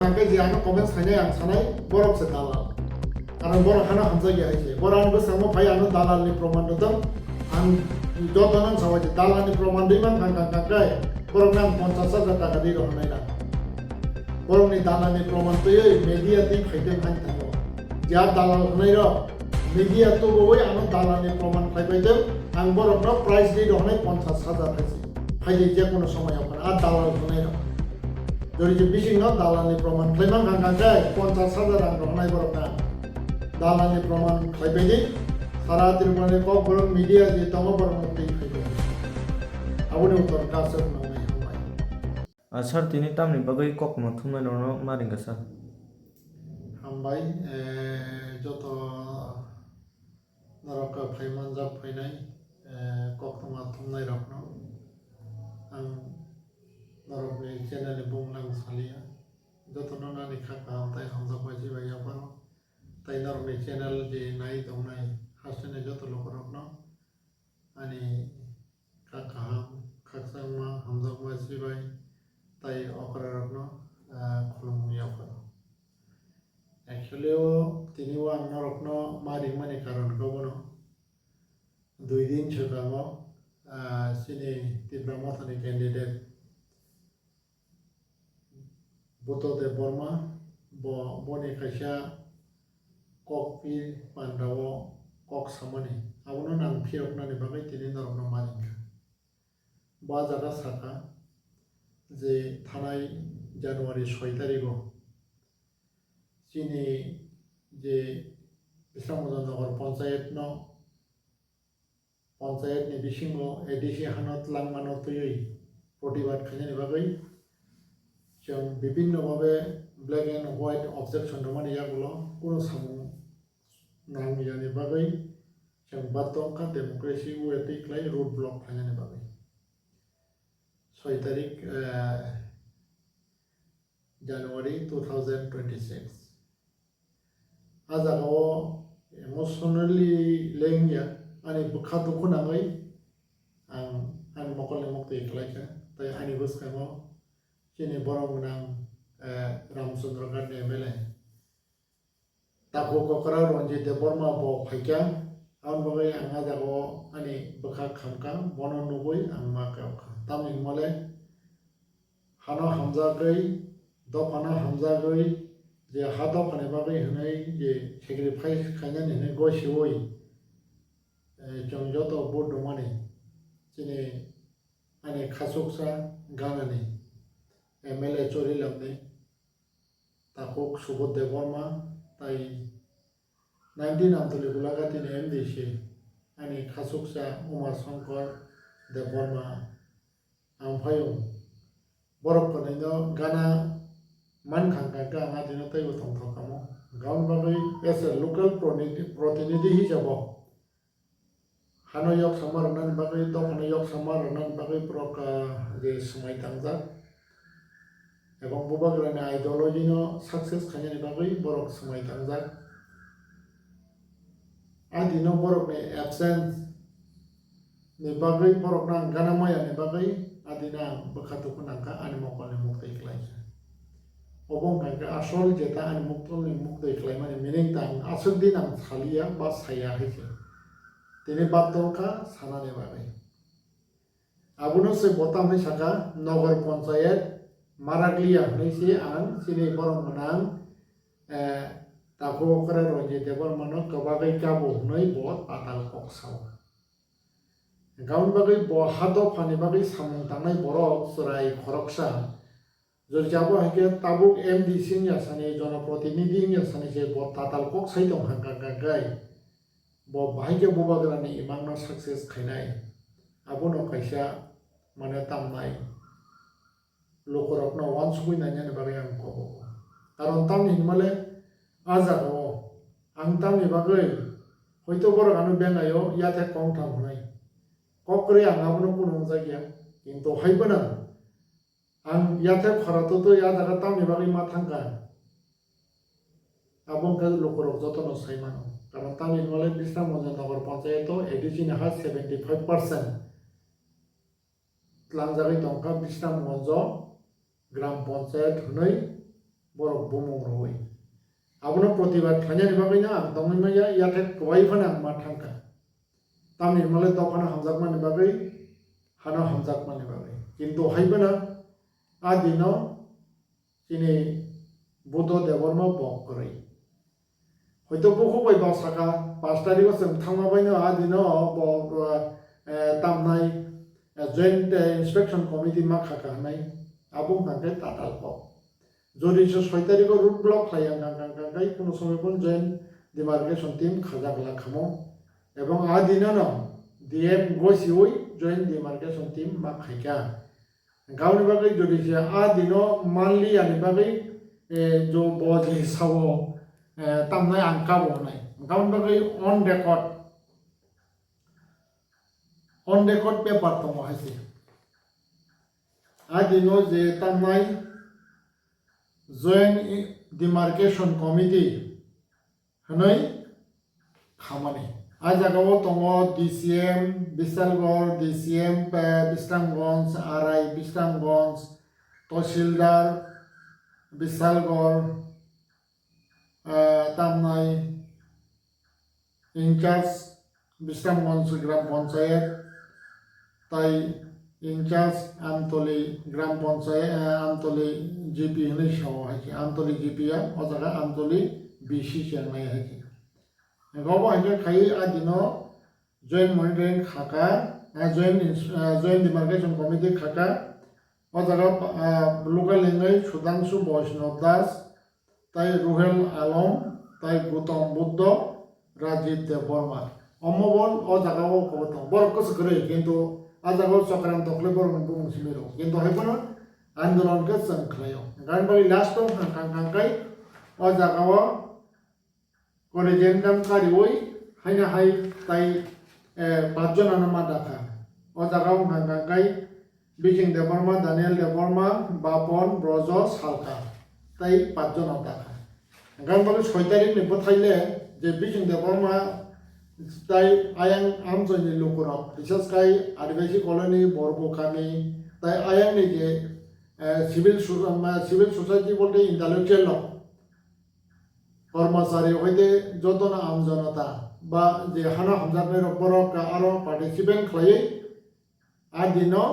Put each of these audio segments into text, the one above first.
जे आं कमेन्ट सायनाय आं सानाय बरफसे दालाल कारण बरखाना हामजागिया हायसे बरान बोसांमो फाय आं दालालनि प्रमाण ददों आं जतनां सावाजे दालालनि प्रमाण दैमान खांखांखाय बरखना 50,000 टाका दै रहनाय ना बरखनि दालालनि प्रमाण तयै मेडिया दै फायदों आं थांगो जा दालाल होनाय र media तो बय आं दालालनि प्रमाण फायबायदों आं बरखना प्राइस दै रहनाय 50,000 हायसे फायदे जे कोनो समायाव आ दालाल होनाय र जरि बिसिंनो दालालनि प्रमाण खायमान खांखांखाय 50,000 रां रहनाय बरखना दालालनि प्रमाण खायबायदि सारा त्रिपुरानि कक बरक मीडिया जे दङ बरखना दै फायदों आबुनि उत्तर कासर नांनाय हामबाय सर तिनी तामनि बागै कक मथुमनाय दङ मारिंगा सर हामबाय जत नरक फायमान जाब फायनाय कक मथुमनाय रखनो आं नरकनि चेनेलनि बुंनां सालिया जतनो नानि खाका हामथाय हामजाबाय जिबाया बारो ताई नरकनि चेनेल जे नाय दंनाय हासने जत लोक रखनो आनि खाका हाम खाकसांमा हामजाबाय जिबाय ताई अकरा रखनो खुलुमनिया फरो एक्चुअली तिनिव आं नरकनो मारिं माने कारण गबनो 2 दिन सिगाङाव सिनि तिब्रा माथानि कैंडिडेट बुद्धदेव बर्मा बनि खायसा ककपि पान्डाव कक सामानि आवनो नां फिरकनानि बागै तिनि नरकनो मारिंखा बा जागा साका जे थानाय जानुवारि 6 तारिखआव चिनी जे बिश्रामनगर पंचायतनि बिसिङाव एडिसि हानत लांमानो तयै प्रतिबाद खायनायनि बागै जों विभिन्न भावे ब्लैक एंड व्हाइट ऑब्जेक्शन दंमोन यागुलो कोनो सामु नांगियानि बागै जों बातंका डेमोक्रेसी वेटिक लाइ रोड ब्लॉक खायनायनि बागै 6 तारिख January 2026 आजागाव इमोशनली लेंगिया आनि बुखा दुखु नाङै आं मकलनि मक्ति खालायखा ताई आनि बसखाङाव चिनि बरमनां रामचंद्र गार्डनि एमएलए ताको ककरा रंजित बर्मा ब फाइका आं बागै आं आजागाव आनि बुखा खामका बन नुबै आं माकावखा तामिन मले हाना हामजागै दफाना हामजागै जे हा दफानि बागै होनाय जे सेक्रिफाइस खायनानै होनाय गयसेवै जों जत बुट दंमानि चिनि आनि खासुकसा गानानि एमएलए चोरी लामने ताको सुबोधदेव बर्मा ताई 19 आमतली गुलागातिनि एमडीसी आनि खासुकसा उमा शंकर देव बर्मा आमफायो बरफ कनैनो गाना मान खांखांका आंहा दिनो तैबो थंथकामो गाउन बागै एस ए लोकल प्रतिनिधि हिसाबाव हानो yok samarnan बागै दफानो yok samarnan बागै प्रक जे समाय थांजा এবং बुबाग्रानि आइडियोलॉजीनो सक्सेस खायनायनि बागै बरक समाय थांजा आदिनो बरकनि एब्सेंस नि बागै बरकना गाना मायानि बागै आदिना बखातुखु नांका आनि मकलनि मुक्ति खालायखा अबं खायखा आसल जेता आनि मकलनि मुक्ति खालायमानि मिनिं तां आसल दिन आं सालिया बा साया हायखा तिनि बातंका सानानि बागै आबुनो से बतामनि साका नगर पंचायत माराग्लिया हनैसे आं सिनि बरमनां ताको अकरा रंजित बर्मानो कबागै काबो हनै ब पाताल कक्साव गाउन बागै ब हादो फानि बागै सामुं थांनाय बरक सराय खरकसा जरजाबो हायके ताबुक एमडीसी यासानि जनप्रतिनिधि यासानि जे ब ताताल कक्साय दं हांगागागाय ब बाहायके बुबाग्रानि इमांनो सक्सेस खायनाय आबुनो खायसा माने तामनाय लोकरकनो वान सुबैनायनि बागै आं कबो कारण तामनि माले आजागाव आं तामनि बागै हयतो बरगानो बेंगायो याथे कम थांनाय ककरे आं आबुनो कोनो जायगा किन्तु हायबोना आं याथे खरातो तो या जागा तामनि बागै मा थांगा आबुन का लोकरक जतनो सायमानो कारण तामनि माले बिश्रामनगर पंचायतो एडिसि नाहा 75% लांजागै दंका बिश्रामगंज ग्राम पंचायत हनै borok bomong roi abono protibat khanya ni bagai na ang tongni maya ya thek kwai phana ma thangka tamni male dokhana hamjak mani bagai hana hamjak mani bagai kintu haibana adino chini buddha deborma bok kori hoito buku bai ba saka 5 tarikh sem thangma baino adino bo tamnai joint inspection committee ma khaka nai abung hangke tatal ko jodi 6 tarikh root block khaiyang kai kono somoy kon joint demarcation team khajak khamo ebong adino no dm gosioi joint demarcation team ma khaika गावनि बागै जदि जे आदिनो monthly आनि बागै जो बजे सावो तामनाय आंका बनाय गावनि बागै ऑन रेकॉर्ड पेपर दङ हायसे आदिनो जे तामनाय जॉइंट डिमार्केशन कमिटि हनै खामानि आ जागाव दङ DCM बिशालगड़ DCM बिस्टामगंज RI बिस्टामगंज तहसीलदार बिशालगड़ तामनाय इंचार्ज बिस्टामगंज ग्राम पंचायत ताई इंचार्ज आमतली ग्राम पंचायत आमतली GP हनै साव हायके आमतली GP आ अजागा आमतली BC चेंगनाय हायके गावबो हायके खाइ आदिनो जॉइंट मॉनिटरिंग खाका जॉइंट डिमार्केशन कमिटी खाका अजागा लोकल लैंग्वेज सुधांशु वैष्णव दास ताई रुहेल आलम ताई गौतम बुद्ध राजीव देवबर्मा अम्मबन अजागाव खबरदं बरकस गरै किन्तु आजागाव चक्रांत तखले बरन बुंसिमेरो किन्तु हायबोनो आंदोलन के जों खलायो गान बागै लास्टआव हांखांखांखाय अजागाव Koregendam karioi haina hai tai 5 jona ma dakha o jagao hangkai Bijing Deborma Daniel Deborma Bapon Brojo Salka tai 5 jona dakha gan bagai 6 tarikh ni bothaile je Bijing Deborma tai ayang amjoni lokorok বিশেষ kai adivasi colony borgo kami tai ayang ni je civil society bolte intellectual law कर्मचारी हयते जतना आम जनता बा जे हाना हमजाकनाय रबरक आरो participate खालायै आदिनो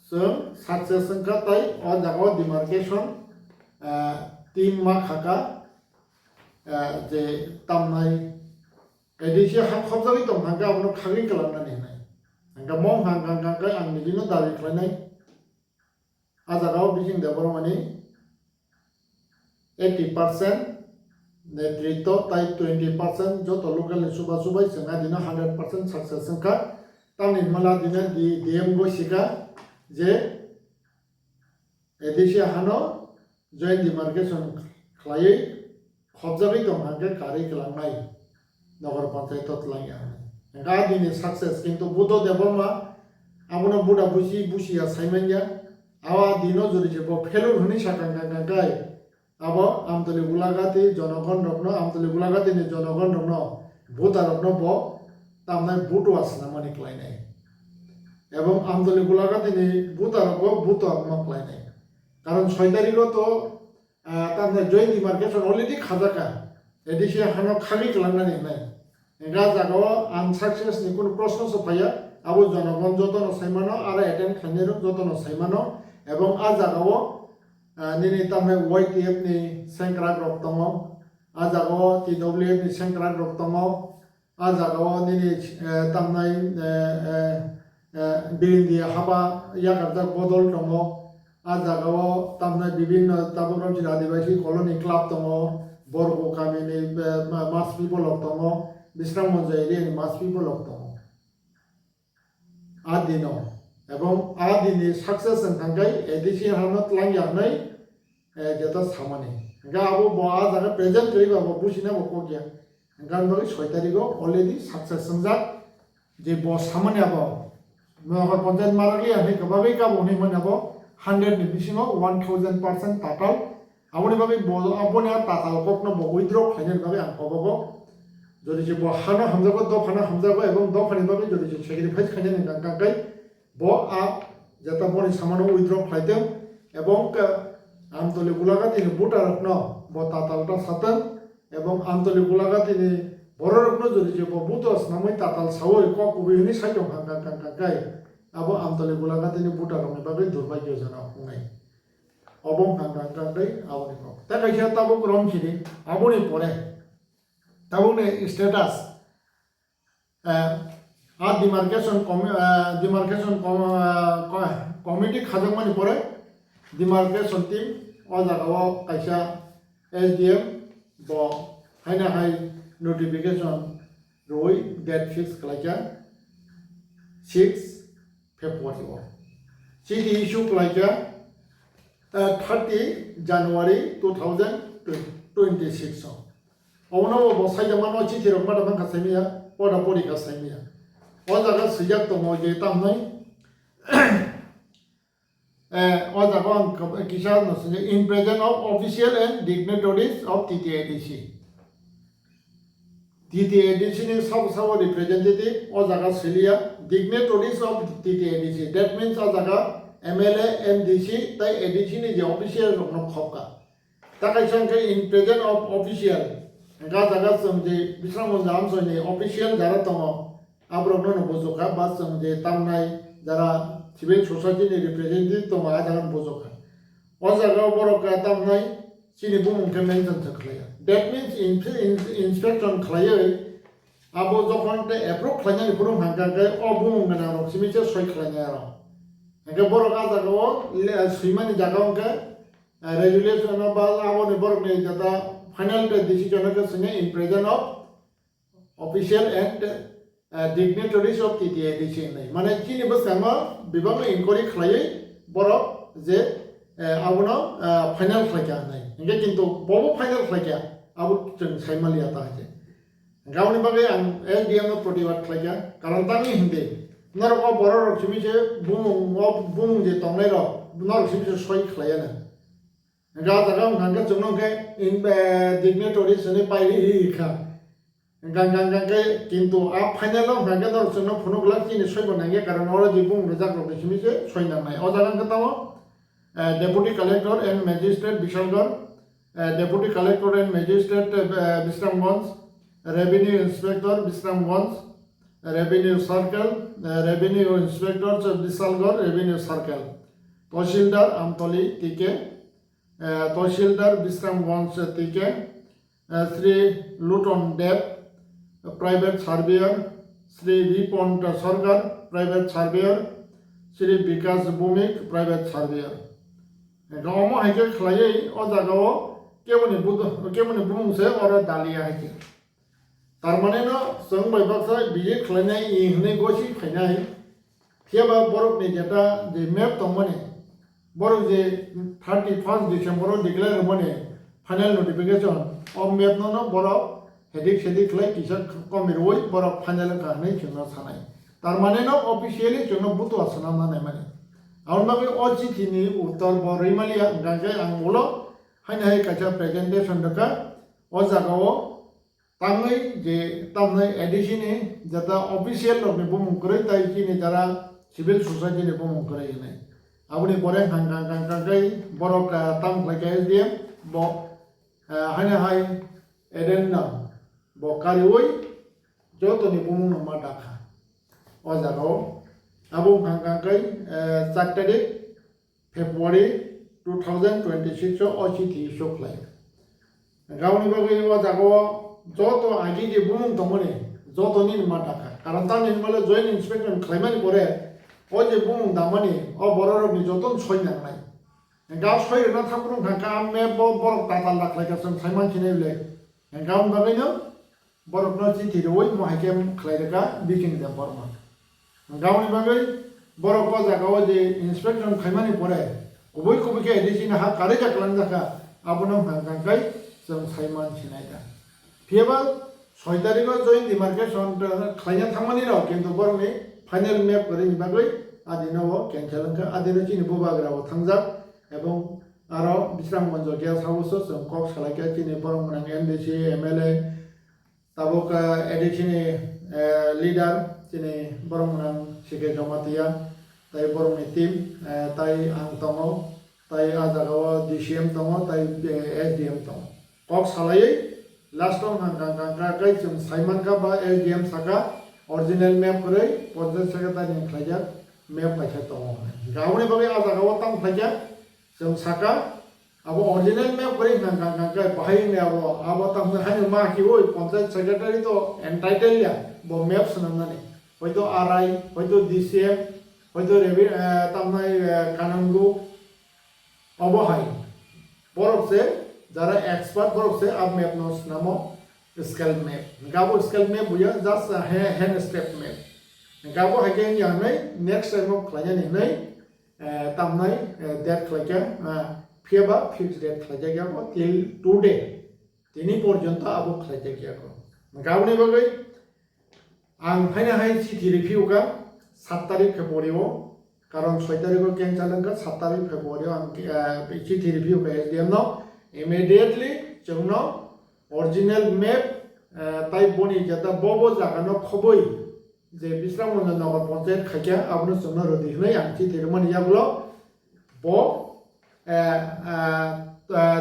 जों success संखाताय अ जागाव demarcation team मा खाका जे तामनाय एदिसे हा खबजारि दं हांगा अबनो खागि खालामनानै नाय हांगा मं हांगा आं निजिनो दाबि खालायनाय आ जागाव बिजिं देबरमानि 80% नेतृत्व ताई 20% जो तो लोकल सुबह सुबह संगा दिना 100% सक्सेस संका तामनि मला दिना DM गो सिका जे एदिसे हानो जॉइंट डिमार्केशन खालायै खबजाबै दं हांगे कारि खालामनाय नगर पंचायत तलाया गा दिनि सक्सेस किन्तु बुद्ध देबमा आबनो बुदा बुसिया साइमानया आवा दिनो जुरि जे फेलुर हनि साकांगाय abo amtoli gulagati jonogon rokno amtoli gulagati ni jonogon rokno buta rokno bo tamnai butu asna mani klainai ebong amtoli gulagati ni buta rokbo butu akma klainai karon 6 tarikh to tamnai joint demarcation already khajaka edise hano khagi klanani nai enga jagao unsuccess ni kun proshno sofaya abo jonogon jotono saimano ara attend khanero jotono saimano ebong a jagao nini tamne YTF ni sengkrak rok tongo ajago TWF ni sengkrak rok tongo ajago nini tamnai birindi haba yakarjak bodol tongo ajago tamnai bibinno tabukram adivasi colony club tongo borgo kami ni mass people ok tongo Bisramgঞ্জ area ni mass people ok tongo adino এবং আদিনি success হংখাই এদিসি হানত লাংয়াनै যেটা সামানি গা আবো বয়া জায়গা present করিবা বুঝিনা বকো গিয়া গান বাকি 6 তারিখ অলরেডি সাকসেস সংজাক যে ব সামানি আবো নগর পঞ্চায়েত মারাগলি আমি কবাবি কাবো নি মনাবো 100 नि बिसिङो 1000% ताताल आबोनि बागै आबोनि ताताल कखनो बगैद्र खायनो बागै आं कबाबो जदि जे बहाना हमजाबो दफाना हमजाबो एवं दफानि बागै जदि जे सेक्रिफाइस खायनो गांगाय bo a jata boni samano withdraw khlaidem ebong Amtali গোলাঘাটিনি বুটারকন ব তাতালটা সাতন এবং আমতলি গোলাঘাটিনি বড়রকন যদি যে বুতস নামই তাতাল সাওই ককুবিনি সাইজং হাঙ্গাই আবো আমতলি গোলাঘাটিনি বুটারকনি বাগৈ দুর্ভাগ্যজনক নাই অবং হাঙ্গাই আবনি কক তা কাইসা তাবুক রংখিনি আবনি পরে তাবুকনি স্ট্যাটাস আর ডিমার্কেশন কমিটি খাজংমানি পরে ডিমার্কেশন টিম ও জায়গাও কাইসা SDM ব হাইনা হাই নোটিফিকেশন রই ডেট ফিক্স খালাইকা 6 ফেব্রুয়ারি চিঠি ইস্যু খালাইকা 30 জানুয়ারি 2026 অবনব বসাইজামানো চিঠি রকমাটা বাংকা সাইমিয়া পড়া পরীক্ষা সাইমিয়া ও জায়গা সুজাক দङ যে তামনাই ও জায়গা কিসার নসে in present of official and dignitaries of TTADC ni sab representative o jaga silia dignitaries of TTADC that means o jaga MLA MDC tai ADC ni je official rokno khopka takai sangke in present of official ga jaga samje bisram jam sone official jara tongo abrokno no bojoka ba samje tamnai jara civil society ni representative tongo a jaga bojoka o jaga boroka tamnai chini bumungke mention thakhlaya that means inspection khlaya abo jokhon te approve khlanya burung hangka o bumungna rok simiche soi khlanya ro hangka boroka jaga o suimani jaga onka regulation ba abo ni borok ni jata final decision ke singe in presence of official and dignitaries of TTADC nai mane chini basama bibang inquiry khlai borok je abono final khlaya nai hingga kintu bobo final khlaya abo jeng saimaliya ta je gauni bagai ang SDM no protibat khlaya karon tani hinde norok borok simiche bumung je tongnai ro norok simiche soi khlaya na ga jaga nganga chunong ke in dignitaries ni paili kha ganga ke kintu a final lo nganga dor chunong phunuk lak ni soi banange karon ora ji bung rejak ro simiche soi na nai o jaga ka tawo Deputy Collector and Magistrate Bishalgarh, Deputy Collector and Magistrate Bisramganj, Revenue Inspector Bisramganj, Revenue Circle, Revenue Inspectors Bishalgarh, Revenue Circle, Tahsildar Amtoli TK, Tahsildar Bisramganj TK, Sri Luton Deb, Private Surveyor, Sri Vipont Sarkar, Private Surveyor, Sri Vikas Bhumik, Private Surveyor. Gawmo haike khlai o jagao kemoni bumungse ora dalia haike tarmane no song bai baksa bije khlainai ihne gosi khainai theba borok ni jeta je map tongmane borok je 31st December declare mone final notification of map no borok hedik sedik khlai kisa komiroi borok final ka nei chuna sanai tarmane no officially chuna butu asana na mane Aunbagai o chithi uttor borimalia gagai angulo haina hai kacha presentation daka o jagao tamnai je tamnai addition ni jata official rok ni bumung krai tai chini jara civil society ni bumung krai nai abuni bore hangkai borok tam khlai SDM bo haina hai edenna bo karioi joto ni bumung no ma dakha o jagao abo hangkai 4 tarik February 2026 o chithi shoklai gauni bagai o jago joto agi je bumung tomone joto ni ma taka karon tan ni mala joint inspection claimani pore o je bumung damani o bororok ni joton soi nangnai ga soi na thakurung hangka me borok tatal laklai ka song saiman chinai le gaun bagai no borok no chithi roi mo hakem khlai reka biking da borma gauni bagai borok ko jagao je inspection khaimani pore kubui ke edisi na ha kare ja klan jaka abono hangkai jong saiman chinai da fiebal 6 tarikh joint demarcation khlaina thangmani ro kintu borok ni final map kore ni bagai adino cancel ka adino chini bobagra o thangjak ebong aro bisramganj gya sauso jong kok salaka chini borok nang MDC MLA taboka edisi ni leader chini borok nang sike jomatia tai borok ni team tai ang tongo tai ajagao DCM tongo tai SDM tongo kok salai last on hang kai chung Simon ka ba SDM saka original map kore project secretary ni khlaja map ka tongo gauni bagi ajagao tang khlaja chung saka abo original map kore hang kai bahai ne abo tang hani ma ki oi project secretary to entitled ya bo map sunamani hoito RI hoito DCM hoito revi tamnai kanangu অবহাই বরফসে যারা expert বরফসে আব map নোস নামো scale map গাবো scale map বুঝা just hand step map গাবো হাইকেন জানাই নেক্সট টাইম খাইজানি নাই তামনাই ডেট খাইজা ফেবা ফিক্স ডেট খাইজা গিয়াবো টিল টুডে তিনি পর্যন্ত আবো খাইজা গিয়াবো গাবনি বাগৈ আং ফাইনা হাই চিঠি রিভিউ কা 7 তারিখ ফেব্রুয়ারিও কারণ 6 তারিখও কেন চালাঙ্কা 7 তারিখ ফেব্রুয়ারিও আমি চিঠি রিভিউ কা এসডিএম নো ইমিডিয়েটলি जोंनो অরিজিনাল ম্যাপ তাই বনি যেটা ববো জাগানো খবই যে বিশ্রামগঞ্জ নগর পঞ্চায়েত খাইকা আপনি जोंनो রদি হই আং চিঠি রমনি যাবলো ব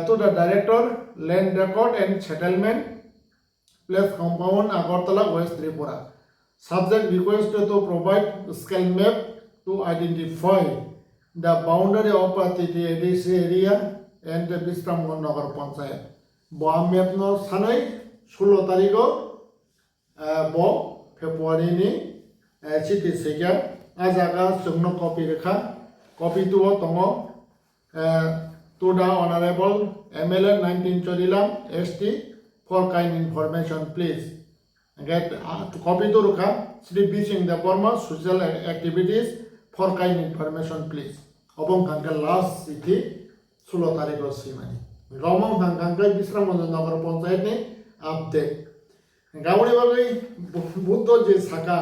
to the director land record and settlement place compound Agartala West Tripura subject request to provide scale map to identify the boundary of this area and the Bisramganj Nagar Panchayat. Bo map no sanai 16 tariko bo February ni chiti sega ajaga sungno copy rekha copy to tongo to the honorable MLA 19 Chodilam ST for kind information please. Get copy to rekha Sri Bishing the Burma social activities for kind information please. Obong kangka last city 16 tariko simani. Gaumang kangka Bisramganj Nagar Panchayat ni update. Gauni bagai buddho je saka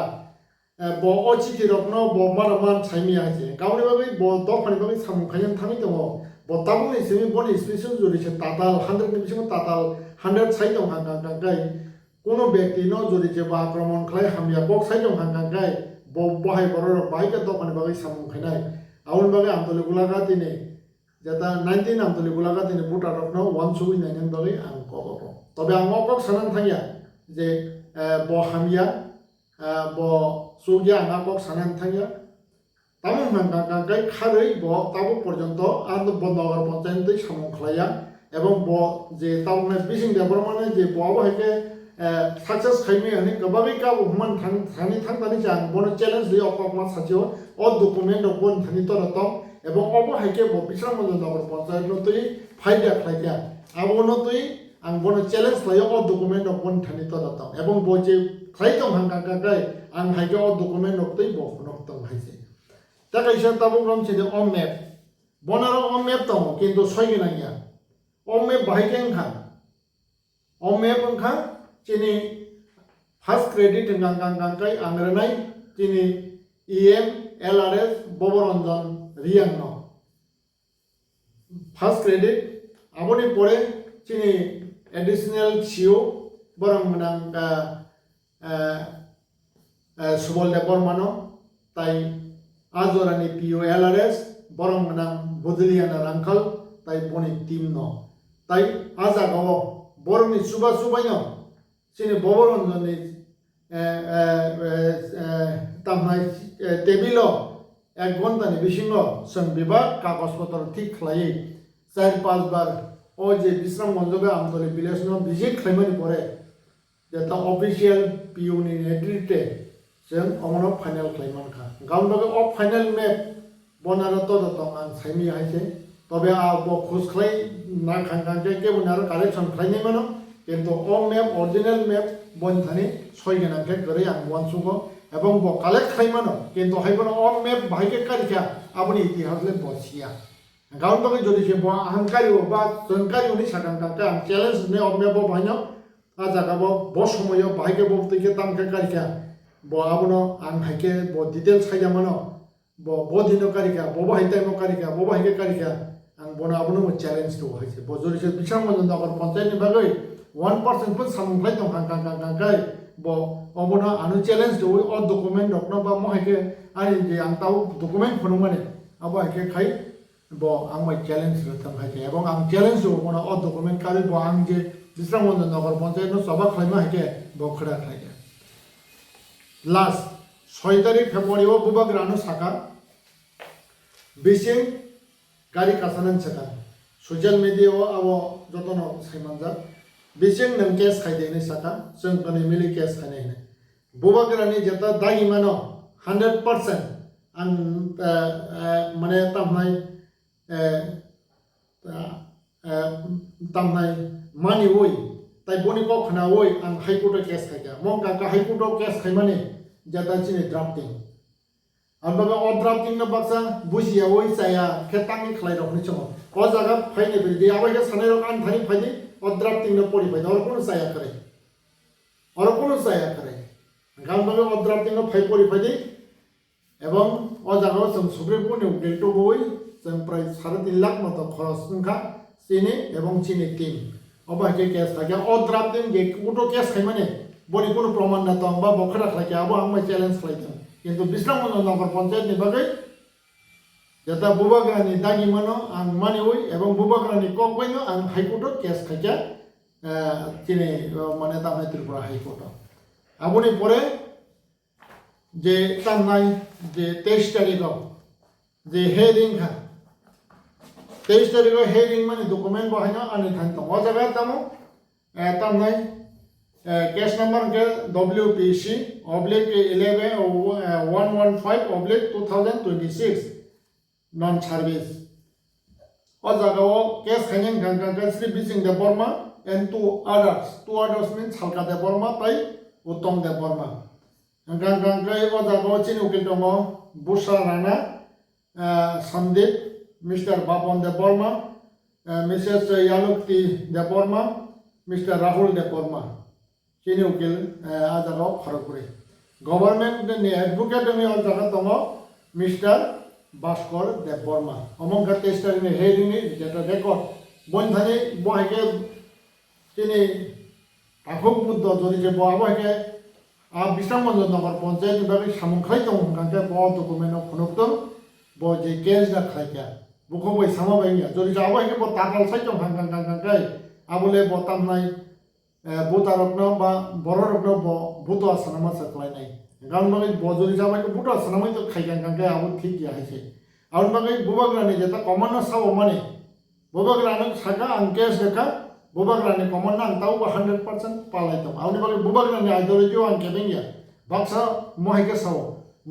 bo ochiti rokno bo maraman chaimi aje. Gauni bagai bo dokhani bagai samu khayan thami tongo. Bo tabuni simi boni special juri se tatal 100 নিমিষে tatal 100 সাই দং kangka কোনো ব্যক্তি ন জড়ি যে বা আক্রমণ খাই হামিয়া বক সাই দং kangka বহাই বড় বাইকে দোকানে বাগৈ সামু খাইনাই আউন বাগৈ আন্তলিক গুলাগা দিনে যেটা 19 আন্তলিক গুলাগা দিনে বুটা রকনো 1 সুবি নাইন বাগৈ আং কব তবে আং অকক সানান থাইয়া যে ব হামিয়া ব সুগিয়া আং অকক সানান থাইয়া তামুন kangka খারৈ ব তাবু পর্যন্ত আন্দ বন্দগর পঞ্চায়েত সামু খাইয়া এবং ব যে তামনে বিসিং দেবরমানে যে বব হাইকে সাকসেস খাইমে আনি গবাগৈ কা হুমান থানি থানি জাং বন চ্যালেঞ্জ দি অকমা সাজিও অ ডকুমেন্ট বন থানি তরত এবং অব হাইকে ব বিশ্রামগঞ্জ নগর পঞ্চায়েত তুই ফাইদা খাইয়া আবন তুই আং বন চ্যালেঞ্জ লাইও অ ডকুমেন্ট বন থানি তরত এবং ব যে খাইতং kangka আং হাইকে অ ডকুমেন্ট তুই ব নক্তং হাইছে তা কাইসা তাবু গ্রাম ছেদে অ ম্যাপ বনার অ ম্যাপ দং কিন্তু সইগে নাইয়া অ ম্যাপ বাহাইকে খান অ ম্যাপ খান chini first credit kangka angrenai chini EM LRS Boboranjan Riangno first credit aboni pore chini additional CEO borang menang Subol Debormano tai Azorani PO LRS borang menang Bodliana Rankal tai boni team no tai azagawo borni suba sini Boboranjani tamnai tebilo এক ঘন্টানি বিসিঙ্গ song বিভাগ কাগজপত্র ঠিক খাই 4-5 বার ও যে বিশ্রামগঞ্জবে Amtali village ন visit খাইমানি পরে যেটা official পিউনি নেতৃত্বে जों অমন ফাইনাল খাইমান খা গাউনবাগে অফ ফাইনাল ম্যাপ বনার তদত আং সাইমি হাইছে তবে আব খোঁজ খাই না kangka কেবন আর কালেকশন খাইনি মানো কিন্তু অ ম্যাপ অরিজিনাল ম্যাপ বনথানি 6 গনাকে করে আং ওয়ানসুগো এবং ব কালেক্ট খাইমানো কিন্তু হাইবন অ ম্যাপ ভাইকে কারিকা আপনি ইতিহাসলে বসিয়া গাউনবাগে যদি সে ব আহংকারি বা জনকারি উনি kangka আং চ্যালেঞ্জ নে অ ম্যাপ ভাইনো আ জাগাবো ব সময় ভাইকে বলতেকে তামকে কারিকা ব আবনো আং হাইকে ব ডিটেইলস খাইজামানো ব দিনো কারিকা ব হাইতাইমো কারিকা ব হাইকে কারিকা আং বনা আবনো চ্যালেঞ্জ তো হইছে ব যদি সে বিসামগঞ্জ নগর পঞ্চায়েতনি বাগৈ 1% পন সামুংলাই দং kangka ব অবনা আনু চ্যালেঞ্জ তো অ ডকুমেন্ট ডকনো বা ম হাইকে আই যে আং তাও ডকুমেন্ট ফনো মানে আবো হাইকে খাই bo ang mai challenge ro tam haike ebong ang challenge ro bona o document kari bo ang je Bisramgঞ্জ নগর panchayat no sabak khlaima haike bo khada khlaike last 6 তারিখ ফেব্রুয়ারি ও বুবাগ্রানো সাকা বেসিং গাড়ি কাসানান সাকা সোশ্যাল মিডিয়া ও আবো যতন সাইমানজা বেসিং নং case খাইদেনি সাকা जों কনে মিলি case খাইনে বুবাগ্রানি যেটা দাগি মানো 100% আন মানে তামনাই তামনাই মানি ওই তাই বনি ক খনা ওই আং হাইকোর্ট কেস খাইকা মং কা হাইকোর্ট কেস খাইমানে যেটা চিনি ড্রাফটিং আলবাবা অ ড্রাফটিং না বাক্সা বুঝিয়া ওই চায়া খেতাংনি খালাই রখনি চম ক জায়গা ফাইনে বিদি আবাইকে সানাই রক আন থানি ফাইনি অ ড্রাফটিং না পড়ি ফাইদা আর কোন চায়া করে গালবাবা অ ড্রাফটিং না ফাই পড়ি ফাইদি এবং অ জায়গা जों সুপ্রিম কোর্টে উকিল তো বই जों প্রায় 3.5 লাখ মতো খরচ সংখ্যা চিনি এবং চিনি টিম অবাইকে কেস থাকে অ ড্রাফটিং যে কুটো কেস খাইমানে বনি কোনো প্রমাণ না তো বা বখরা খাইকে আবো আং চ্যালেঞ্জ খাইতাম কিন্তু বিশ্রামগঞ্জ নগর পঞ্চায়েত নি বাগৈ যেটা বুবাগ্রানি দাগি মানো আং মানি ওই এবং বুবাগ্রানি কক বাইনো আং হাইকোর্ট কেস খাইকে চিনি মানে তামনাই ত্রিপুরা হাইকোর্ট আবনি পরে যে তামনাই যে 23 তারিখও যে হেয়ারিং খা 23 তারিখও হেয়ারিং মানে ডকুমেন্ট বহাইনো আনি থাকতো ও জায়গা তামো তামনাই केस नंबर के WPC /11/115/2026 नॉन सर्विस और जगह केस खाइने Ganga Shri Bising Debbarma and two others means हल्का दे बर्मा पाई उत्तम दे बर्मा गंगा और जगह चिन उकिल दङ बुसा राणा संदीप मिस्टर बापन दे बर्मा मिसेस यालुक्ति दे बर्मा मिस्टर राहुल दे बर्मा चिनी उकिल आजागाव खरगपुरी गवर्नमेंट नि एडवोकेट नि आजागा दङ मिस्टर भास्कर देव बर्मा अमंग 23 तारिखनि हेरिं नि जेटा रेकर्ड बन्धानि बहायके चिनी आखुक बुद्ध जरि जे बहायके বিশ্রামগঞ্জ नगर पंचायत बागै सामुखाय दङ गांके ब डकुमेन्ट खनक्तम ब जे केस दा खायका बुखौ बै सामाबायनि जरि जाबायके ब ताकाल साइ दङ गांगांगांगाय आबुले ब तामनाय बुतारकनो बा बररकनो ब बुतो आसानामा साख्लायनाय गांबागै बजरि जाबायके बुतो आसानामै तो खायगांगांगाय आबु ठीक या हायसे आउन बागै बुबाग्रानि जेता कमन साव माने बुबाग्रानि सागा आं केस देखा बुबाग्रानि कमन आं ताव 100% पालाय दं आउन बागै बुबाग्रानि आइडियोलॉजी आं केबेंया बाक्सा मोहायके साव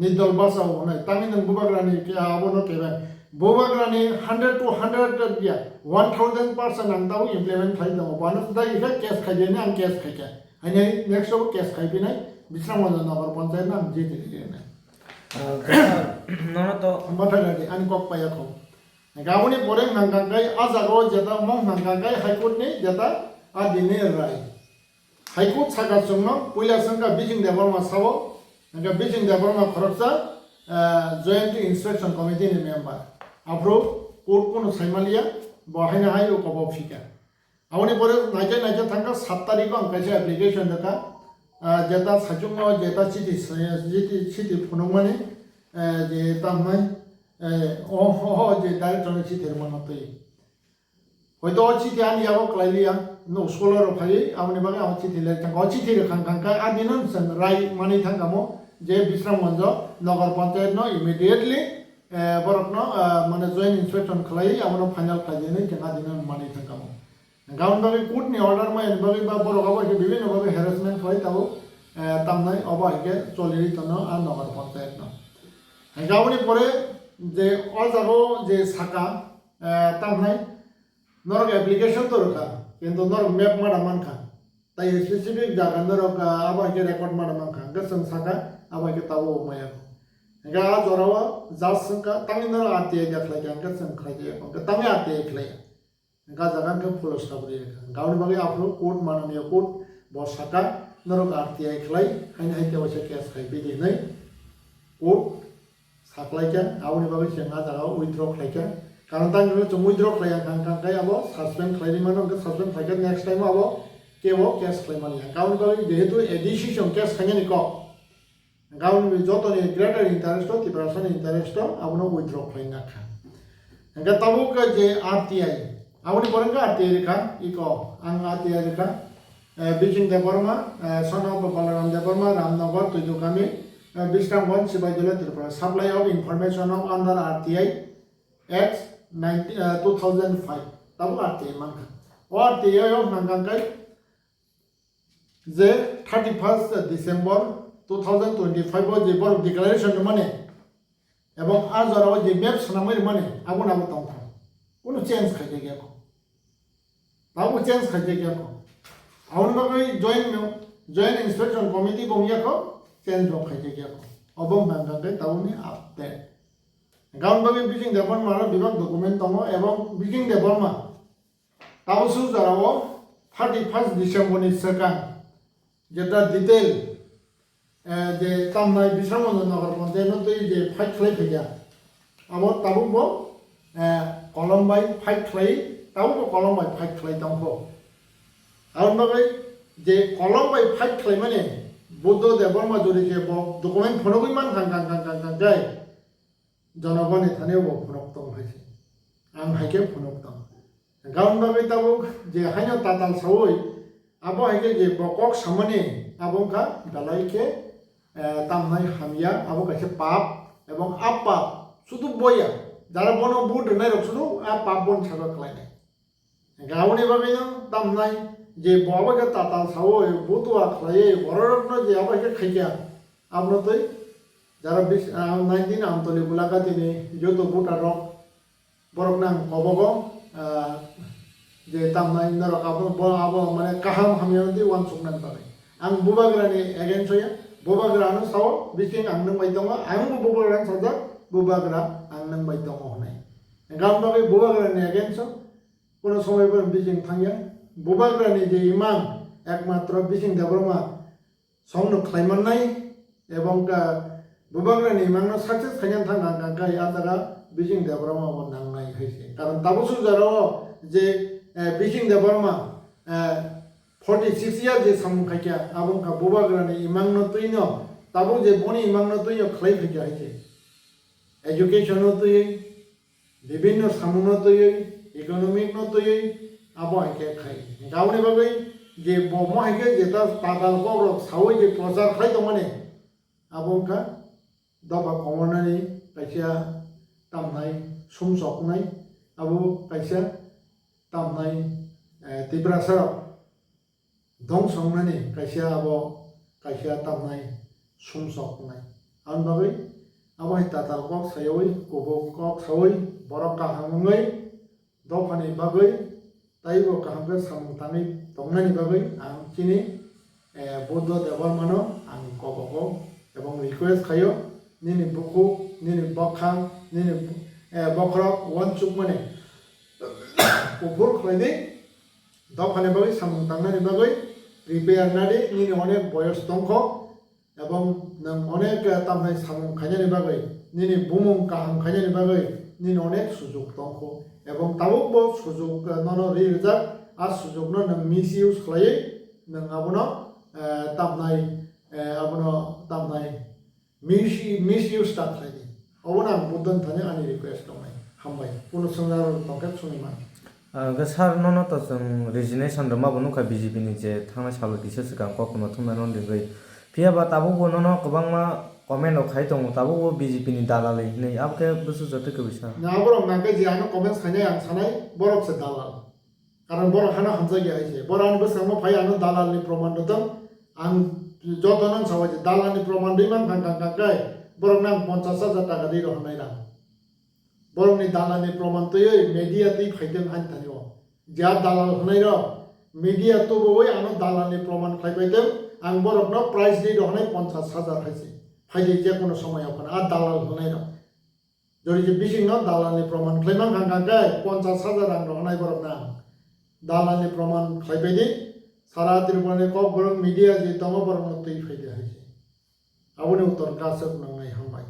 निदल बासाव होनाय तांनि नों बुबाग्रानि के आबोनो केबें बुबाग्रानि 100 to 100 या 1000% आं ताव इमप्लिमेंट खाइ दं बानो दा इखे केस खाइदेनि आं केस खाइके हायनै नेक्स्ट आव केस खाइबिनाय বিশ্রামগঞ্জ नगर पंचायत नाम जे दिने ननो तो माथागादि आं कक पायाखौ गावनि परे नांगांगाय आजागाव जेता मं नांगांगाय हाइकोर्ट नि जेता आ दिने राय हाइकोर्ट सागा संनो पयला संगा बिजिं देबरमा सावो नागा बिजिं देबरमा खरकसा जॉइंट इंस्पेक्शन कमिटी नि मेंबर अप्रूव कोर्ट कोन साइमालिया बहायना हायो कबो फिका आवनि परे नाइजे थांगा 7 तारिख आं कायसे एप्लिकेशन दका जेता साजुंगो जेता चिठी फुनुमाने जे तामनाय जे डाइरेक्टर चिठी मनतै হয়তো চিঠি আনি আবো ক্লাইলিয়া নো স্কলার ফাই আমনি বাগে আ চিঠি লে থাকা চিঠি রে খানখানকা আদিনন সং রাই মানি থাকামো যে বিশ্রামগঞ্জ নগর পঞ্চায়েত নো ইমিডিয়েটলি বরকন মানে জয়েন্ট ইন্সপেকশন খালাই আমনো ফাইনাল খাইনে থাকা দিনন মানি থাকামো গাউন বাগে কোর্ট নি অর্ডার মাই বাগে বা বরগাবো কে বিভিন্ন ভাবে হ্যারাসমেন্ট হয় তাও তামনাই অবাইকে চলিরি তনো আ নগর পঞ্চায়েত নো গাউনি পরে যে অজাগো যে সাকা তামনাই नरक एप्लीकेशन तो रखा किंतु नरक मैप मारा मानखा ताई स्पेसिफिक जागा नरक आबा के रेकॉर्ड मारा मानखा गसं साका आबा के तावो माया गा जोरावा जास संका तांनि नर आते देखला के गसं खाजे के तामे आते खलाय गा जागा के फलो साबरि गावनि बागे आपरो कोर्ट माननीय कोर्ट ब साका नरक आते खलाय हाइन हाइते वसे केस खाय बिदि नै कोर्ट साखलाय के आवनि बागे सेंगा जागा उइथ्र खलाय के कारण तांनि जों उइथ्र खलाय खांखाय आबो सस्पेंड खलायनि मानो के सस्पेंड खायके नेक्स्ट टाइम आबो केबो केस खलायमानि गावनि बागे जेहेतु एडिशन केस खायनि क गावनि जतनि ग्रेटर इंटरेस्ट टिप्रासन इंटरेस्ट आबनो उइथ्र खलायना खा Enggak tahu ke je RTI. Awalnya orang ke RTI kan, iko ang RTI kan. Bijing Deparma, son of Balaram Deparma, Ramnagar, Tuju kami, Bistram 1 Sibajula Tripura. Supply of information of under RTI Act 2005. Tahu RTI mangka. RTI of mangkai je 31st December 2025 was the birth declaration money. Ebong azara je maps namai money. Abu nabu tangka. Kono change kaje gya ko. Tahu change kaje gya ko. Aun bagai joint inspection committee bongya ko change bong kaje gya ko. Obong mangkai tahu ni update. Gaun bagai Bijing Deparma mara bibak dokumen tongo ebong Bijing Deparma tahu su jarawo 31st December ni sekarang. যেটা detail যে তামনাই বিশামন নগর পঞ্চায়েত যে fight খাই ফেজা আমার তাবুক কলমবাই fight খাই তাবুক কলমবাই fight খাই দংখ আর বাবাই যে কলমবাই fight খাই মানে বুদ্ধ দেবর্মা জড়ি যে ডকুমেন্ট ফনগই মান কাং কাং কাং কাং কাং যাই জনগণ এখানেও ফনক দং হয়েছে আং হাইকে ফনক দং গাউন বাবাই তাবুক যে hyena তাতাল সাওই abo hege je bokok samane abo ka dalai ke tamnai hamia abo ka pap ebong apa sudu boya jara bono bud nai rok sudu pap bon chaga klai nai gauni babe no tamnai je boba ka tatal sawo butu a klai borok no je abo ke khaiya abno toi jara 19 amtoli bulaka tini joto buta rok borok nang kobogo যে তামনাই নর আবো মানে কাহাম হামিয়ানদি one সুকনান পাবে আং বুবাগ্রানি against হইয়া বুবাগ্রানো Sao বিকিং আং নং বাইদং আং বুবাগ্রান সাদা বুবাগ্রা আং নং বাইদং হনাই গাম পাবে বুবাগ্রানি এগেন্স কোন সময় পর বিকিং থাঙ্গিয়া বুবাগ্রানি যে ইমাম একমাত্র বিকিং দেবরমা সংন খাইমান নাই এবং বুবাগ্রানি ইমাম সাকসেস খাইয়ান থাঙ্গা গাঙ্গাই আদারা বিকিং দেবরমা নাংনাই হইছে কারণ তাবসু জারো যে Bijing Deparma 46 years je samu khakia abong ka bobagrani imang no tuino tabu je boni imang no tuino khlai khakia haiche education no tui bibhinno samu no tui economic no tui abo hake khai gaune bagai je bomo hake je ta tatal ko sawai je prachar khai tomane abong ka doba komonani kaisia tamnai sumsoknai abo kaisia tamnai tibra sarap dong songnani kaisia abo kaisia tamnai sumsoknai an bagai abo tatal kok sayoi kubok kok sawoi borok kahangai dofani bagai taibo kahangke samtani tongnani bagai ang kini bodo debarmano ang koboko ebong request khayo nini buku nini bokhang nini bokrok wanchuk mane উপর খাইনি দফানে বাগৈ সামুং তাংনানি বাগৈ prepare Nadi নিনি অনেক বয়স দংখ এবং নং অনেক তামনাই সামুং খাইনানি বাগৈ নিনি বুমুং কাহাং খাইনানি বাগৈ নিনি অনেক সুযোগ দংখ এবং তাবুক সুযোগ নন রিজার্ভ আর সুযোগ নং মিস ইউজ খাই নং আবনো তামনাই মিস ইউজ টা খাইনি অবনা বুদ্ধন থানে আনি রিকোয়েস্ট দংনাই হামবাই কোনো সংসার তংকে শুনিমান सार नन तो जों रेजिगनेशन द माबो नुखा बीजेपी नि जे थांनाय साल दिसो सिगां कखनो थुमना नन दिगै फियाबा ताबो नन गोबां मा कमेन्ट खाय दङ ताबो बीजेपी नि दालालै नै आबके बुसु जते के बिसा ना बरम नागे जे आनो कमेन्ट खायनाय आं सानाय बरफ से दालाल कारण बर हाना हामजा गया आइसे बरान बसामो फाय आनो दालालनि प्रमाण ददम आं जतनन सावाजे दालालनि प्रमाण दैमान कांकाय बरम नाम 50,000 टाका दै रहनाय रां बरंनि दालालनि प्रमाण तयै मीडिया तै फायदों हान थानियो जा दालाल होनाय र मीडिया तो बय आनो दालालनि प्रमाण खायबायदों आं बरकनो प्राइस दै रहनाय 50,000 हायसे फायदे जे कोनो समय अपन आ दालाल होनाय र जरि जे बिसिं न दालालनि प्रमाण खायमान कांकाय 50,000 रां रहनाय बरकना दालालनि प्रमाण खायबायदि सारा तिरुपति को बरं मीडिया जे दम बरंनो तै फायदे हायसे आबोनि उत्तर गासक नांनाय हामबाय